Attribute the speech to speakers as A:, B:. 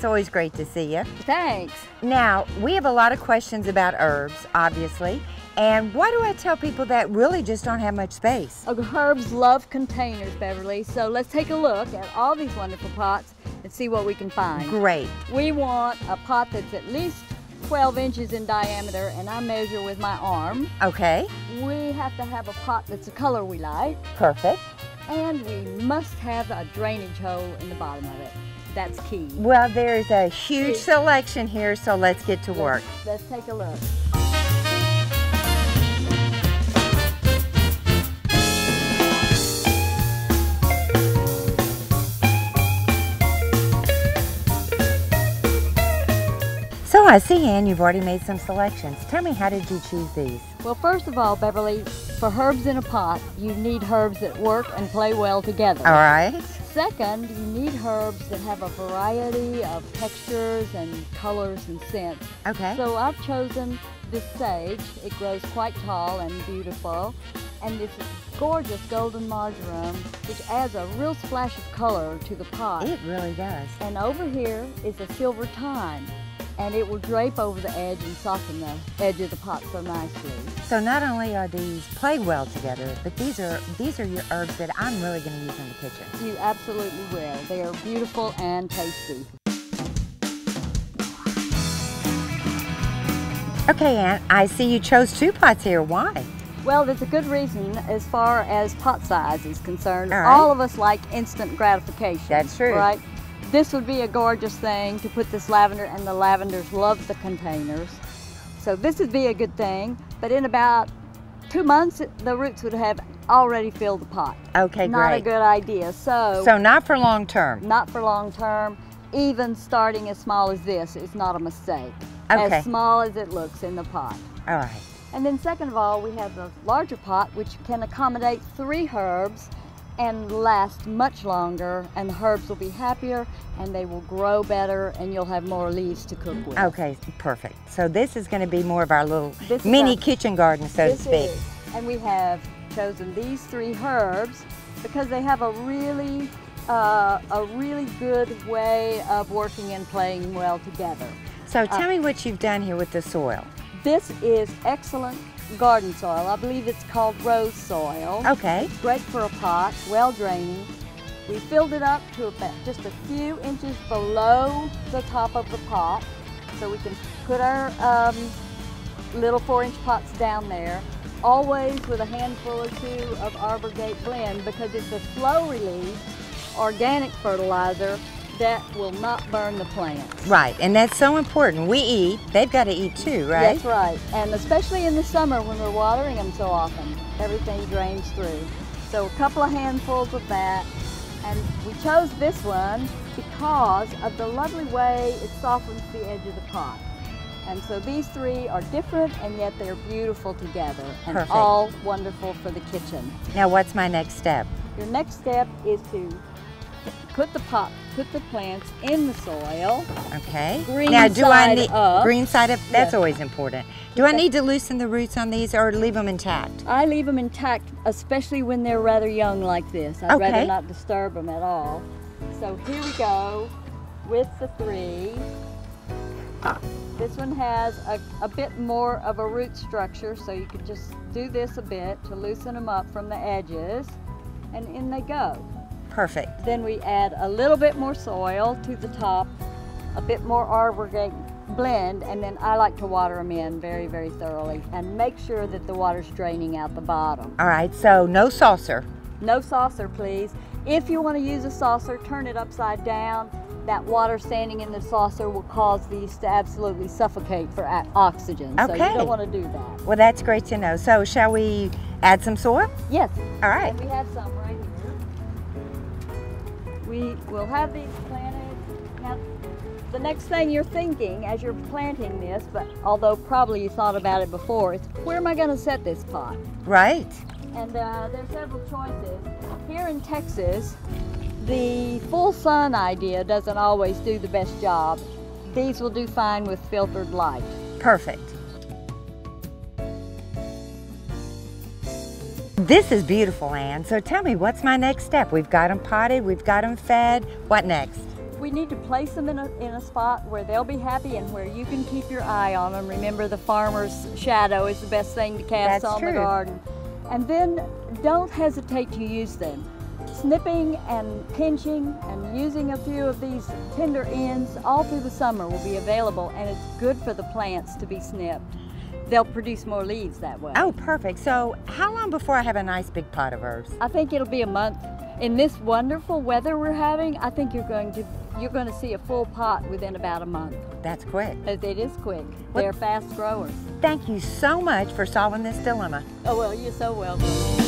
A: always great to see you.
B: Thanks.
A: Now, we have a lot of questions about herbs, obviously. And what do I tell people that really just don't have much space?
B: Herbs love containers, Beverly, so let's take a look at all these wonderful pots and see what we can find.
A: Great.
B: We want a pot that's at least 12 inches in diameter, and I measure with my arm.
A: Okay.
B: We have to have a pot that's a color we like.
A: Perfect.
B: And we must have a drainage hole in the bottom of it. That's key.
A: Well, there's a huge selection here, so let's get to work.
B: Let's take a look.
A: So I see, Ann, you've already made some selections. Tell me, how did you choose these?
B: Well, first of all, Beverly, for herbs in a pot, you need herbs that work and play well together.
A: All right.
B: Second, you need herbs that have a variety of textures and colors and scents.
A: Okay.
B: So I've chosen this sage. It grows quite tall and beautiful. And this gorgeous golden marjoram, which adds a real splash of color to the pot.
A: It really does.
B: And over here is a silver thyme, and it will drape over the edge and soften the edge of the pot so nicely.
A: So not only are these play well together, but these are your herbs that I'm really going to use in the kitchen.
B: You absolutely will. They are beautiful and tasty.
A: Okay, Ann, I see you chose 2 pots here. Why?
B: Well, there's a good reason as far as pot size is concerned.
A: All right.
B: All of us like instant gratification.
A: That's true.
B: Right? This would be a gorgeous thing to put this lavender, and the lavenders love the containers. So this would be a good thing, but in about 2 months, the roots would have already filled the pot.
A: Okay,
B: Not
A: great.
B: a good idea. So
A: not for long term.
B: not for long term. Even starting as small as this is not a mistake.
A: Okay.
B: As small as it looks in the pot.
A: All right.
B: And then second of all, we have the larger pot, which can accommodate 3 herbs and last much longer, and the herbs will be happier and they will grow better, and you'll have more leaves to cook with.
A: Okay, perfect. So this is going to be more of our little
B: This is
A: mini
B: our-
A: kitchen garden, so to
B: This
A: speak.
B: is. And we have chosen these 3 herbs because they have a really good way of working and playing well together.
A: So tell me what you've done here with the soil.
B: This is excellent garden soil. I believe it's called rose soil.
A: Okay.
B: It's great for a pot, well draining. We filled it up to about just a few inches below the top of the pot, so we can put our little 4-inch pots down there, always with a handful or 2 of Arbor Gate blend, because it's a slow release organic fertilizer that will not burn the plants.
A: Right, and that's so important. We eat, they've got to eat too, right?
B: That's right, and especially in the summer when we're watering them so often, everything drains through. So a couple of handfuls of that, and we chose this one because of the lovely way it softens the edge of the pot. And so these 3 are different, and yet they're beautiful together, and
A: Perfect.
B: all wonderful for the kitchen.
A: Now what's my next step?
B: Your next step is to put the plants in the soil.
A: Okay.
B: Green
A: now, do I
B: side
A: need
B: up.
A: green side up? That's
B: Yes.
A: always important. Do I need to loosen the roots on these or leave them intact?
B: I leave them intact, especially when they're rather young like this. I'd
A: Okay.
B: rather not disturb them at all. So here we go with the 3. This one has a bit more of a root structure, so you could just do this a bit to loosen them up from the edges, and in they go.
A: Perfect.
B: Then we add a little bit more soil to the top, a bit more Arbor Gate blend, and then I like to water them in very, very thoroughly and make sure that the water's draining out the bottom.
A: All right, so no saucer.
B: No saucer, please. If you want to use a saucer, turn it upside down. That water standing in the saucer will cause these to absolutely suffocate for oxygen. So
A: Okay.
B: you don't want to do that.
A: Well, that's great to know. So shall we add some soil?
B: Yes.
A: All right.
B: And we have some right here. We will have these planted. Now, the next thing you're thinking as you're planting this, but although probably you thought about it before, is where am I going to set this pot?
A: Right.
B: And there's several choices. Here in Texas, the full sun idea doesn't always do the best job. These will do fine with filtered light.
A: Perfect. This is beautiful, Ann. So tell me, what's my next step? We've got them potted, we've got them fed. What next?
B: we need to place them in a spot where they'll be happy and where you can keep your eye on them. Remember, the farmer's shadow is the best thing to cast
A: That's
B: on
A: true.
B: the garden. And then don't hesitate to use them. Snipping and pinching and using a few of these tender ends all through the summer will be available, and it's good for the plants to be snipped. They'll produce more leaves that way.
A: Oh, perfect. So how long before I have a nice big pot of herbs?
B: I think it'll be a month. In this wonderful weather we're having, I think you're going to see a full pot within about a month.
A: That's quick.
B: It is quick. They're fast growers.
A: Thank you so much for solving this dilemma.
B: Oh, well, you're so welcome.